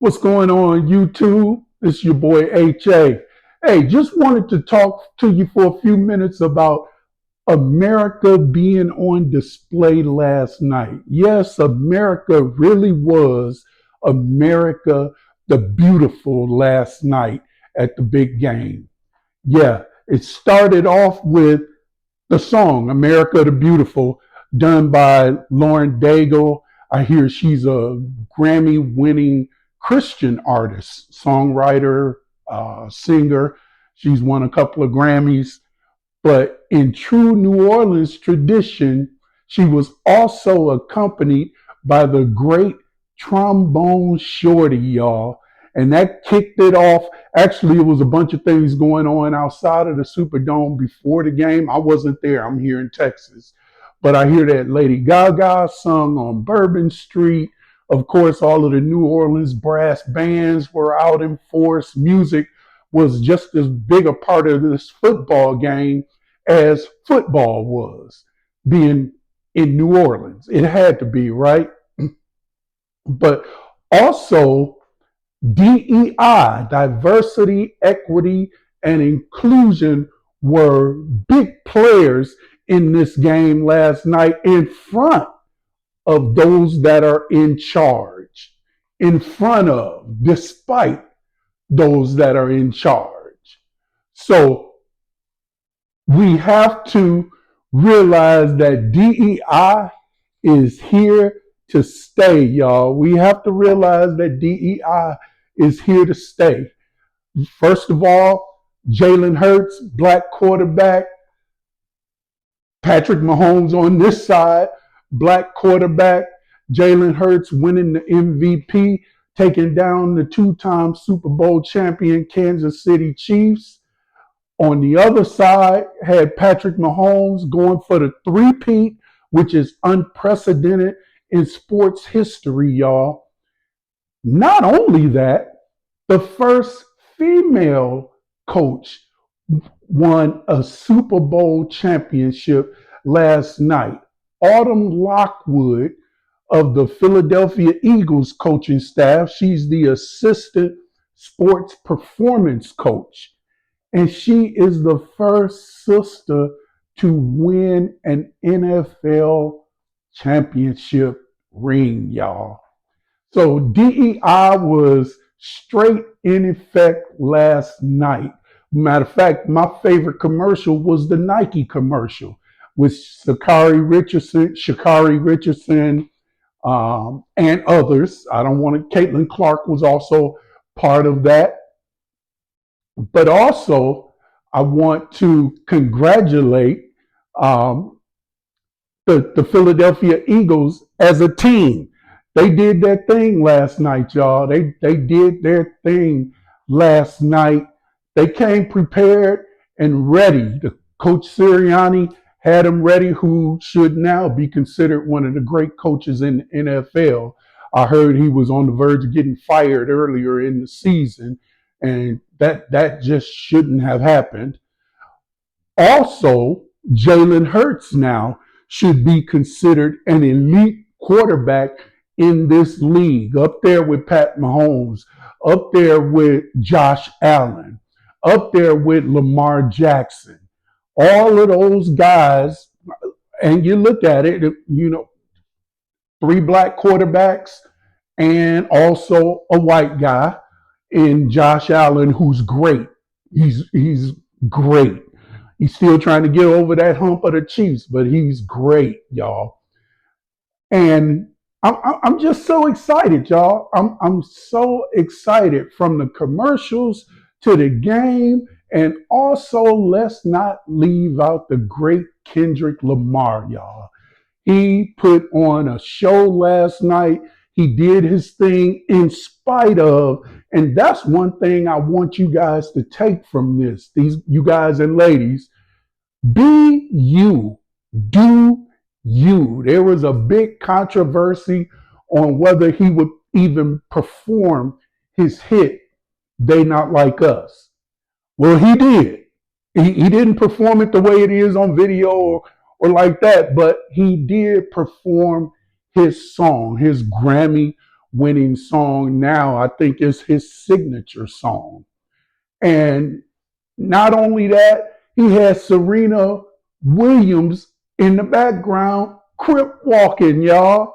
What's going on, YouTube? It's your boy HA. Hey, just wanted to talk to you for a few minutes about America being on display last night. Yes, America really was America the Beautiful last night at the big game. Yeah, it started off with the song America the Beautiful, done by Lauren Daigle. I hear she's a Grammy winning Christian artist, songwriter, singer. She's won a couple of Grammys. But in true New Orleans tradition, she was also accompanied by the great trombone shorty, y'all. And that kicked it off. Actually, it was a bunch of things going on outside of the Superdome before the game. I wasn't there. I'm here in Texas. But I hear that Lady Gaga sung on Bourbon Street. Of course, all of the New Orleans brass bands were out in force. Music was just as big a part of this football game as football was, being in New Orleans. It had to be, right? But also, DEI, diversity, equity, and inclusion, were big players in this game last night in front of those that are in charge, in front of, despite those that are in charge. So we have to realize that DEI is here to stay, y'all. We have to realize that DEI is here to stay. First of all, Jalen Hurts, black quarterback. Patrick Mahomes on this side, black quarterback. Jalen Hurts winning the MVP, taking down the two-time Super Bowl champion Kansas City Chiefs. On the other side, had Patrick Mahomes going for the three-peat, which is unprecedented in sports history, y'all. Not only that, the first female coach won a Super Bowl championship last night. Autumn Lockwood of the Philadelphia Eagles coaching staff. She's the assistant sports performance coach. And she is the first sister to win an NFL championship ring, y'all. So DEI was straight in effect last night. Matter of fact, my favorite commercial was the Nike commercial with Sha'Carri Richardson, and others. I don't want to. Caitlin Clark was also part of that. But also, I want to congratulate the Philadelphia Eagles as a team. They did their thing last night, y'all. They did their thing last night. They came prepared and ready. The Coach Sirianni had them ready, who should now be considered one of the great coaches in the NFL. I heard he was on the verge of getting fired earlier in the season, and that just shouldn't have happened. Also, Jalen Hurts now should be considered an elite quarterback in this league, up there with Pat Mahomes, up there with Josh Allen, up there with Lamar Jackson. All of those guys, and you look at it, three black quarterbacks and also a white guy in Josh Allen, who's great. He's great. He's still trying to get over that hump of the Chiefs, but he's great, y'all. And I'm just so excited, y'all. I'm so excited, from the commercials to the game. And also, let's not leave out the great Kendrick Lamar, y'all. He put on a show last night. He did his thing in spite of, and that's one thing I want you guys to take from this. You guys and ladies, be you, do you. There was a big controversy on whether he would even perform his hit, They Not Like Us. Well, he did. He didn't perform it the way it is on video or like that, but he did perform his song, his Grammy winning song now. I think it's his signature song. And not only that, he has Serena Williams in the background, crip walking, y'all.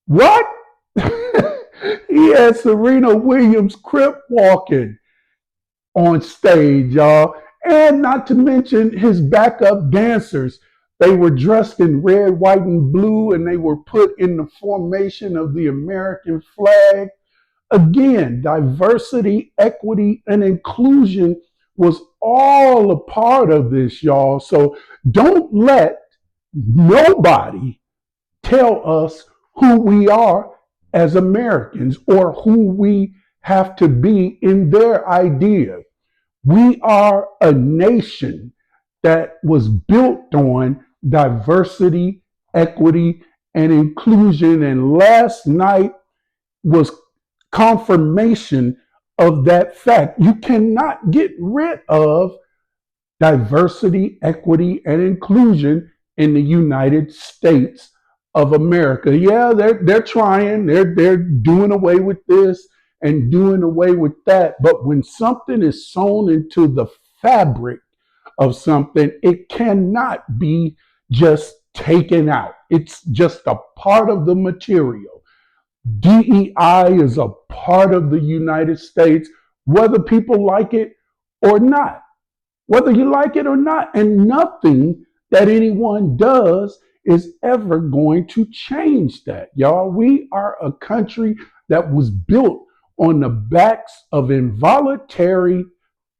What? He has Serena Williams crip walking on stage, y'all. And not to mention his backup dancers. They were dressed in red, white, and blue, and they were put in the formation of the American flag. Again, diversity, equity, and inclusion was all a part of this, y'all. So don't let nobody tell us who we are as Americans or who we have to be in their idea. We are a nation that was built on diversity, equity, and inclusion. And last night was confirmation of that fact. You cannot get rid of diversity, equity, and inclusion in the United States of America. Yeah, they're trying, they're doing away with this and doing away with that. But when something is sewn into the fabric of something, it cannot be just taken out. It's just a part of the material. DEI is a part of the United States, whether people like it or not. Whether you like it or not. And nothing that anyone does is ever going to change that, y'all. We are a country that was built on the backs of involuntary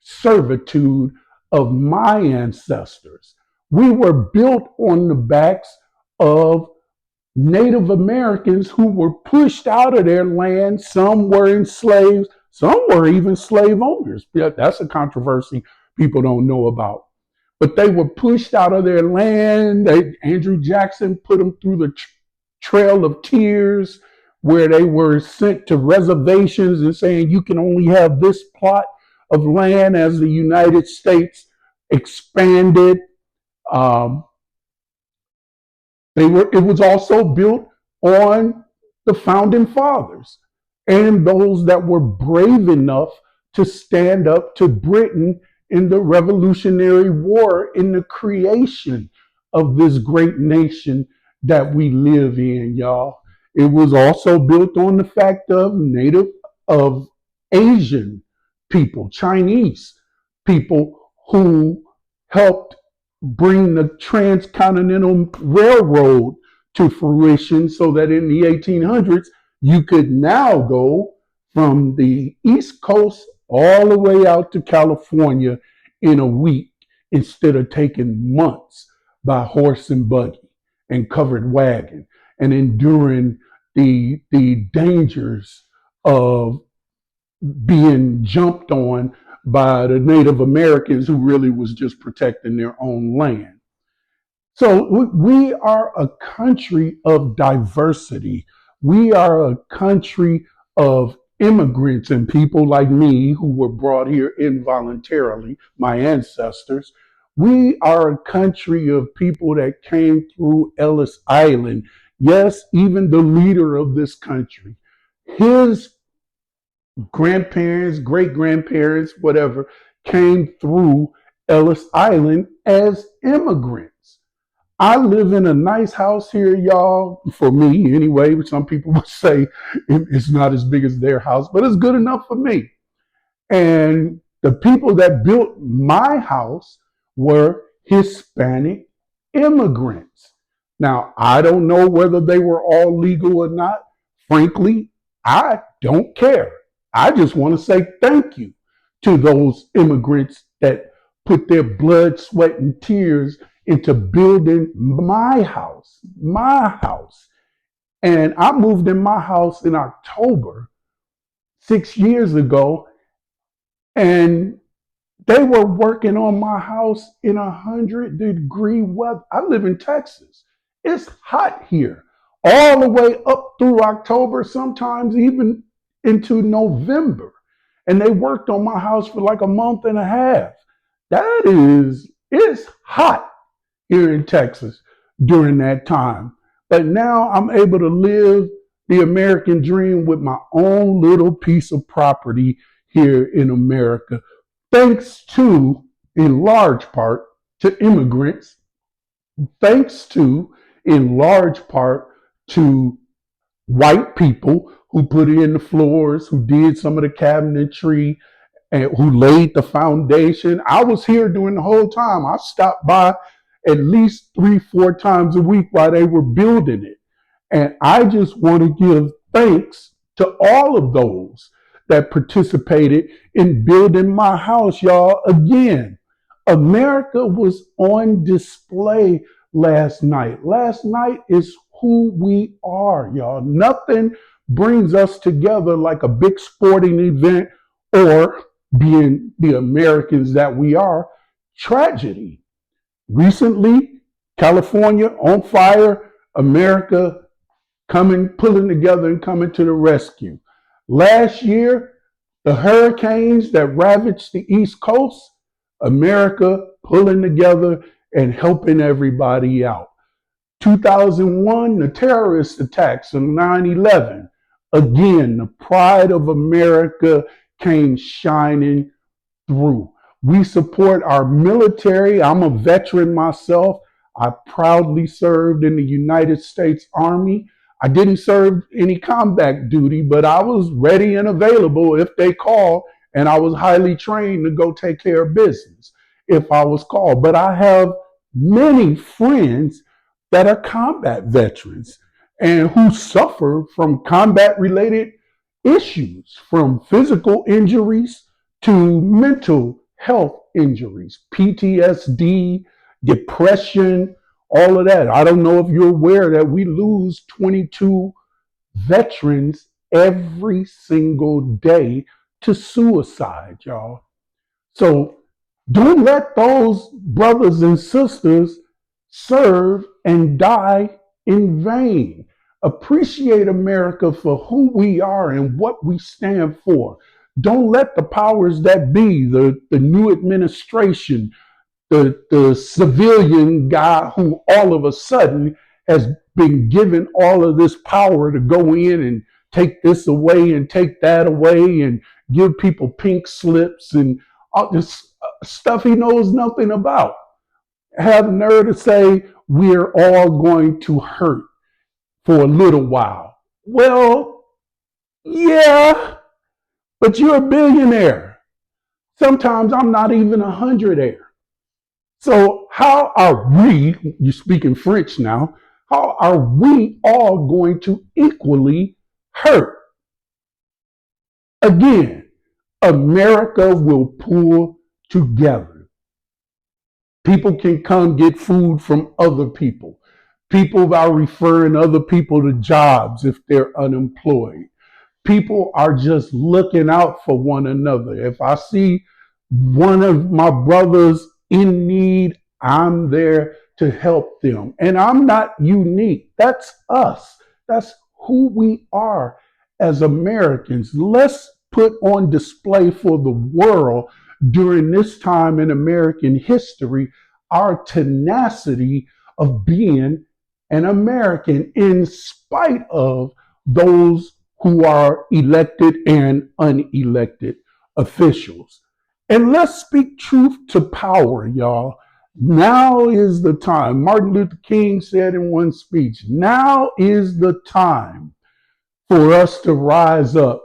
servitude of my ancestors. We were built on the backs of Native Americans who were pushed out of their land. Some were enslaved, some were even slave owners. Yeah, that's a controversy people don't know about. But they were pushed out of their land. Andrew Jackson put them through the Trail of Tears, where they were sent to reservations and saying you can only have this plot of land as the United States expanded. Um, it was also built on the founding fathers and those that were brave enough to stand up to Britain in the Revolutionary War, in the creation of this great nation that we live in, y'all. It was also built on the fact of Asian people, Chinese people who helped bring the transcontinental railroad to fruition so that in the 1800s you could now go from the East Coast all the way out to California in a week instead of taking months by horse and buggy and covered wagon and enduring the dangers of being jumped on by the Native Americans who really was just protecting their own land. So we are a country of diversity. We are a country of immigrants and people like me who were brought here involuntarily, my ancestors. We are a country of people that came through Ellis Island. Yes, even the leader of this country, his grandparents, great grandparents, whatever, came through Ellis Island as immigrants. I live in a nice house here, y'all, for me anyway. Some people would say it's not as big as their house, but it's good enough for me. And the people that built my house were Hispanic immigrants. Now, I don't know whether they were all legal or not. Frankly, I don't care. I just want to say thank you to those immigrants that put their blood, sweat, and tears into building my house, my house. And I moved in my house in October 6 years ago, and they were working on my house in 100-degree weather. I live in Texas. It's hot here all the way up through October, sometimes even into November. And they worked on my house for like a month and a half. It's hot here in Texas during that time. But now I'm able to live, the American dream with my own little piece of property here in America, thanks to, in large part, to immigrants, thanks to, in large part, to white people who put in the floors, who did some of the cabinetry, and who laid the foundation. I was here during the whole time. I stopped by at least 3, 4 times a week while they were building it. And I just want to give thanks to all of those that participated in building my house, y'all. Again, America was on display last night. Last night is who we are, y'all. Nothing brings us together like a big sporting event or being the Americans that we are, tragedy. Recently, California on fire, America pulling together and coming to the rescue. Last year, the hurricanes that ravaged the East Coast, America pulling together and helping everybody out. 2001, the terrorist attacks on 9/11. Again, the pride of America came shining through. We support our military. I'm a veteran myself. I proudly served in the United States Army. I didn't serve any combat duty, but I was ready and available if they called, and I was highly trained to go take care of business if I was called. But I have many friends that are combat veterans and who suffer from combat related issues, from physical injuries to mental health injuries, PTSD, depression, all of that. I don't know if you're aware that we lose 22 veterans every single day to suicide, y'all. So don't let those brothers and sisters serve and die in vain. Appreciate America for who we are and what we stand for. Don't let the powers that be, the new administration, the civilian guy who all of a sudden has been given all of this power to go in and take this away and take that away and give people pink slips and all this stuff he knows nothing about. Have the nerve to say we're all going to hurt for a little while. Well, yeah, but you're a billionaire. Sometimes I'm not even a hundredaire. So how are we, you're speaking French now, how are we all going to equally hurt? Again, America will pull together. People can come get food from other people. People are referring other people to jobs if they're unemployed. People are just looking out for one another. If I see one of my brothers in need, I'm there to help them. And I'm not unique. That's us. That's who we are as Americans. Let's put on display for the world during this time in American history our tenacity of being an American in spite of those who are elected and unelected officials. And let's speak truth to power, y'all. Now is the time. Martin Luther King said in one speech, now is the time for us to rise up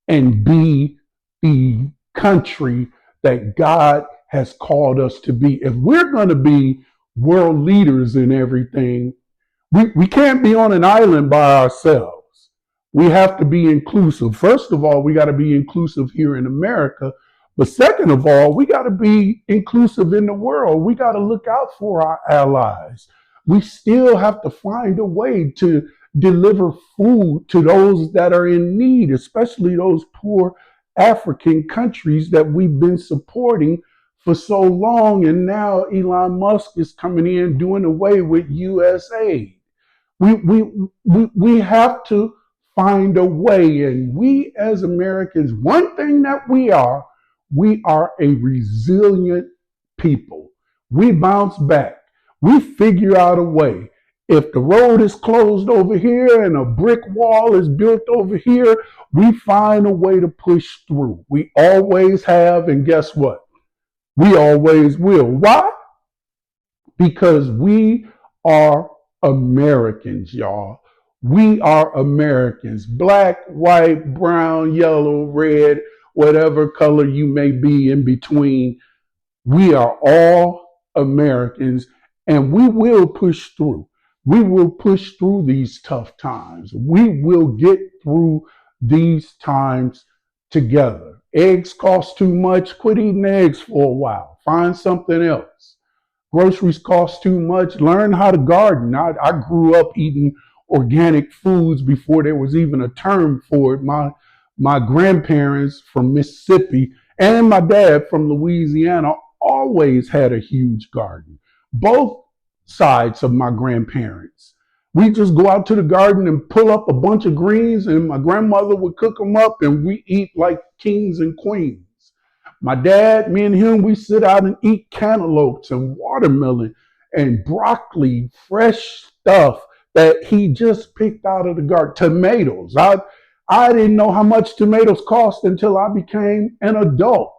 and be the country that God has called us to be. If we're going to be world leaders in everything, we can't be on an island by ourselves. We have to be inclusive. First of all, we got to be inclusive here in America. But second of all, we got to be inclusive in the world. We got to look out for our allies. We still have to find a way to deliver food to those that are in need, especially those poor African countries that we've been supporting for so long. And now Elon Musk is coming in doing away with USAID. We have to find a way. And we as Americans, one thing that we are a resilient people. We bounce back. We figure out a way. If the road is closed over here and a brick wall is built over here, we find a way to push through. We always have, and guess what? We always will. Why? Because we are Americans, y'all. We are Americans. Black, white, brown, yellow, red, whatever color you may be in between. We are all Americans and we will push through. We will push through these tough times. We will get through these times together. Eggs cost too much. Quit eating eggs for a while. Find something else. Groceries cost too much. Learn how to garden. I grew up eating organic foods before there was even a term for it. My grandparents from Mississippi and my dad from Louisiana always had a huge garden. Both sides of my grandparents. We just go out to the garden and pull up a bunch of greens, and my grandmother would cook them up, and we eat like kings and queens. My dad, me and him, we sit out and eat cantaloupes and watermelon and broccoli, fresh stuff that he just picked out of the garden. Tomatoes. I didn't know how much tomatoes cost until I became an adult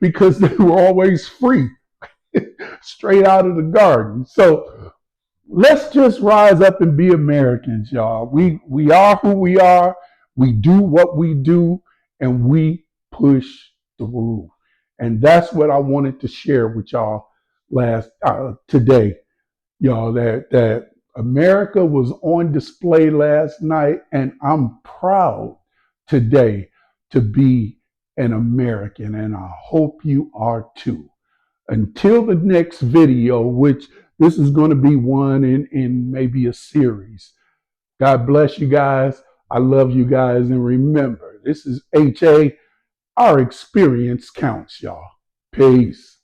because they were always free, straight out of the garden. So let's just rise up and be Americans, y'all. We are who we are. We do what we do, and we push through. And that's what I wanted to share with y'all today, y'all. That America was on display last night, and I'm proud today to be an American, and I hope you are too. Until the next video, which this is going to be one in maybe a series. God bless you guys. I love you guys. And remember, this is HA. Our experience counts, y'all. Peace.